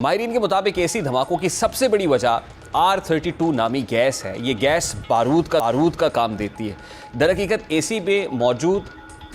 माहिरीन के मुताबिक एसी धमाकों की सबसे बड़ी वजह R32 नामी गैस है। ये गैस बारूद का काम देती है। दरहकीकत एसी में मौजूद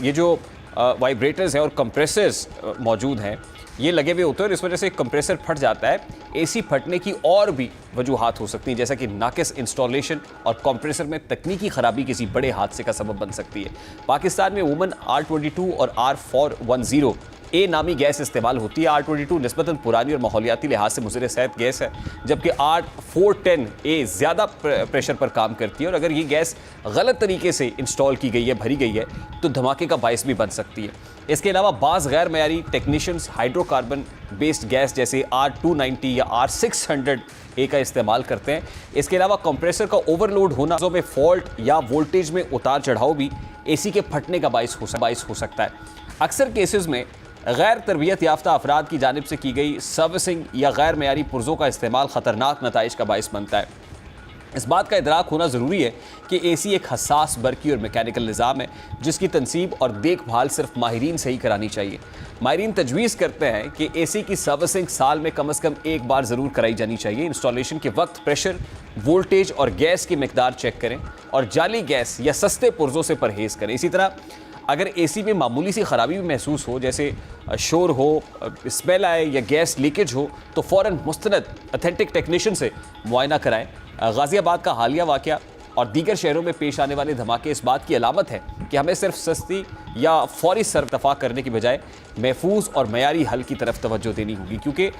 ये जो वाइब्रेटर्स हैं और कंप्रेसर्स मौजूद हैं, ये लगे हुए होते हैं और इस वजह से कंप्रेसर फट जाता है। एसी फटने की और भी वजूहात हो सकती हैं, जैसा कि नाकिस इंस्टॉलेशन और कंप्रेसर में तकनीकी खराबी किसी बड़े हादसे का सबब बन सकती है। पाकिस्तान में उमूमन R22 और R410A नामी गैस इस्तेमाल होती है। R22 निस्बतन पुरानी और माहौलियाती लिहाज से मुज़र सेहत गैस है, जबकि R410A ज़्यादा प्रेशर पर काम करती है और अगर ये गैस गलत तरीके से इंस्टॉल की गई है, भरी गई है, तो धमाके का बायस भी बन सकती है। इसके अलावा बाज़ गैर मयारी टेक्नीशियंस हाइड्रोकार्बन बेस्ड गैस जैसे R290 या R600A का इस्तेमाल करते हैं। इसके अलावा कंप्रेसर का ओवरलोड होना में फॉल्ट या वोल्टेज में उतार चढ़ाव भी एसी के फटने का बायस हो सकता है। अक्सर केसेस में गैर तरबियत याफ्ता अफराद की जानिब से की गई सर्विसिंग या गैर मयारी पुर्जों का इस्तेमाल ख़तरनाक नताइज का बायस बनता है। इस बात का इदराक होना ज़रूरी है कि एसी एक हसास बरकी और मैकेनिकल निज़ाम है, जिसकी तनसीब और देखभाल सिर्फ माहिरीन से ही करानी चाहिए। माहिरीन तजवीज़ करते हैं कि एसी की सर्विसिंग साल में कम से कम एक बार ज़रूर कराई जानी चाहिए। इंस्टॉलेशन के वक्त प्रेशर, वोल्टेज और गैस की मिकदार चेक करें और जाली गैस या सस्ते पुर्जों से परहेज़ करें। इसी तरह अगर एसी में मामूली सी ख़राबी भी महसूस हो, जैसे शोर हो, स्मेल आए या गैस लीकेज हो, तो फ़ौरन मुस्तनद ऑथेंटिक टेक्नीशियन से मुआयना कराएं। गाज़ियाबाद का हालिया वाक़या और दीगर शहरों में पेश आने वाले धमाके इस बात की अलामत है कि हमें सिर्फ सस्ती या फौरी सरतफा करने की बजाय महफूज और मयारी हल की तरफ तवज्जो देनी होगी, क्योंकि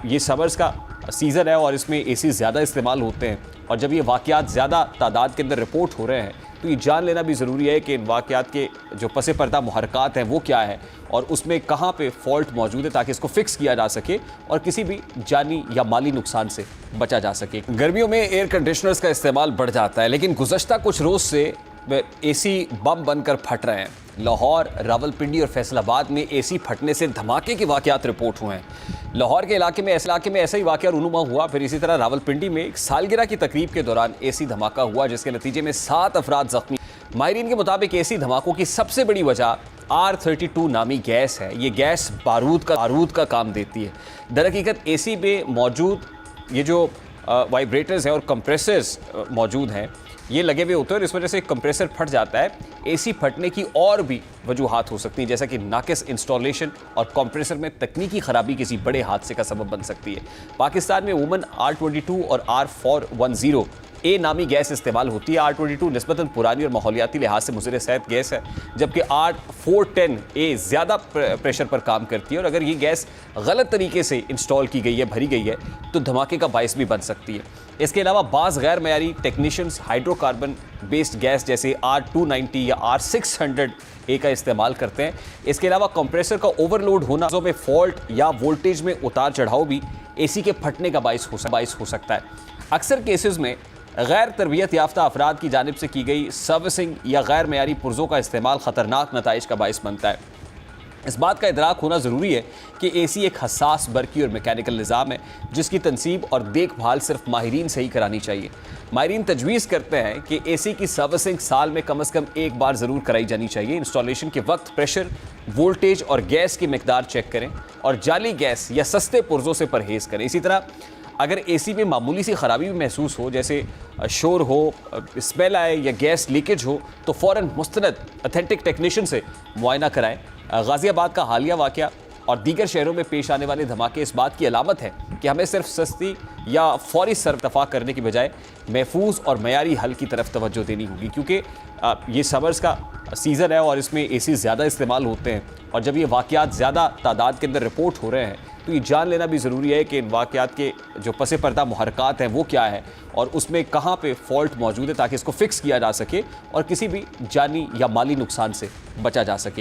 ये समर्स का सीज़न है और इसमें एसी ज़्यादा इस्तेमाल होते हैं। और जब ये वाक़यात ज़्यादा तादाद के अंदर रिपोर्ट हो रहे हैं, तो ये जान लेना भी ज़रूरी है कि इन वाक़यात के जो पसे पर्दा मुहरकात हैं वो क्या है और उसमें कहाँ पे फॉल्ट मौजूद है, ताकि इसको फिक्स किया जा सके और किसी भी जानी या माली नुकसान से बचा जा सके। गर्मियों में एयर कंडीशनर्स का इस्तेमाल बढ़ जाता है, लेकिन गुज़श्ता कुछ रोज़ से एसी बम बनकर फट रहे हैं। लाहौर, रावलपिंडी और फैसलाबाद में एसी फटने से धमाके के वाक़यात रिपोर्ट हुए हैं। लाहौर के इलाके में ऐसा ही वाक़या रूनुमा हुआ। फिर इसी तरह रावलपिंडी में एक सालगिरह की तकरीब के दौरान एसी धमाका हुआ, जिसके नतीजे में 7 अफराद जख्मी। माहिरीन के मुताबिक एसी धमाकों की सबसे बड़ी वजह R32 नामी गैस है। ये गैस बारूद का काम देती है। दरहकीकत एसी में मौजूद ये जो वाइब्रेटर्स हैं और कंप्रेसर्स मौजूद हैं, ये लगे हुए होते हैं और इस वजह से कंप्रेसर फट जाता है। एसी फटने की और भी वजूहात हो सकती हैं, जैसा कि नाकिस इंस्टॉलेशन और कंप्रेसर में तकनीकी खराबी किसी बड़े हादसे का सबब बन सकती है। पाकिस्तान में उमूमन R22 और R410A नामी गैस इस्तेमाल होती है। R22 निस्बतन पुरानी और माहौलियाती लिहाज से मुज़र सेहत गैस है, जबकि R410A ज़्यादा प्रेशर पर काम करती है और अगर ये गैस गलत तरीके से इंस्टॉल की गई है, भरी गई है, तो धमाके का बायस भी बन सकती है। इसके अलावा बाज़ गैर मयारी टेक्नीशियंस हाइड्रोकार्बन बेस्ड गैस जैसे R290 या R600A का इस्तेमाल करते हैं। इसके अलावा कंप्रेसर का ओवरलोड होना में फॉल्ट या वोल्टेज में उतार चढ़ाव भी एसी के फटने का बायस हो सकता है। अक्सर केसेस में गैर तरबियत याफ्ता अफराद की जानिब से की गई सर्विसिंग या गैर मयारी पुर्जों का इस्तेमाल ख़तरनाक नताइज का बायस बनता है। इस बात का इदराक होना ज़रूरी है कि एसी एक हसास बरकी और मैकेनिकल निज़ाम है, जिसकी तनसीब और देखभाल सिर्फ माहिरीन से ही करानी चाहिए। माहिरीन तजवीज़ करते हैं कि एसी की सर्विसिंग साल में कम से कम एक बार ज़रूर कराई जानी चाहिए। इंस्टॉलेशन के वक्त प्रेशर, वोल्टेज और गैस की मिकदार चेक करें और जाली गैस या सस्ते पुर्जों से परहेज़ करें। इसी तरह अगर एसी में मामूली सी ख़राबी भी महसूस हो, जैसे शोर हो, स्मेल आए या गैस लीकेज हो, तो फ़ौरन मुस्तनद ऑथेंटिक टेक्नीशियन से मुआयना कराएं। गाज़ियाबाद का हालिया वाक़या और दीगर शहरों में पेश आने वाले धमाके इस बात की अलामत है कि हमें सिर्फ सस्ती या फौरी सरतफा करने की बजाय महफूज और मयारी हल की तरफ तवज्जो देनी होगी, क्योंकि ये समर्स का सीज़न है और इसमें एसी ज़्यादा इस्तेमाल होते हैं। और जब ये वाक़यात ज़्यादा तादाद के अंदर रिपोर्ट हो रहे हैं, तो ये जान लेना भी ज़रूरी है कि इन वाक़यात के जो पसे पर्दा मुहरकात हैं वो क्या है और उसमें कहाँ पे फॉल्ट मौजूद है, ताकि इसको फिक्स किया जा सके और किसी भी जानी या माली नुकसान से बचा जा सके।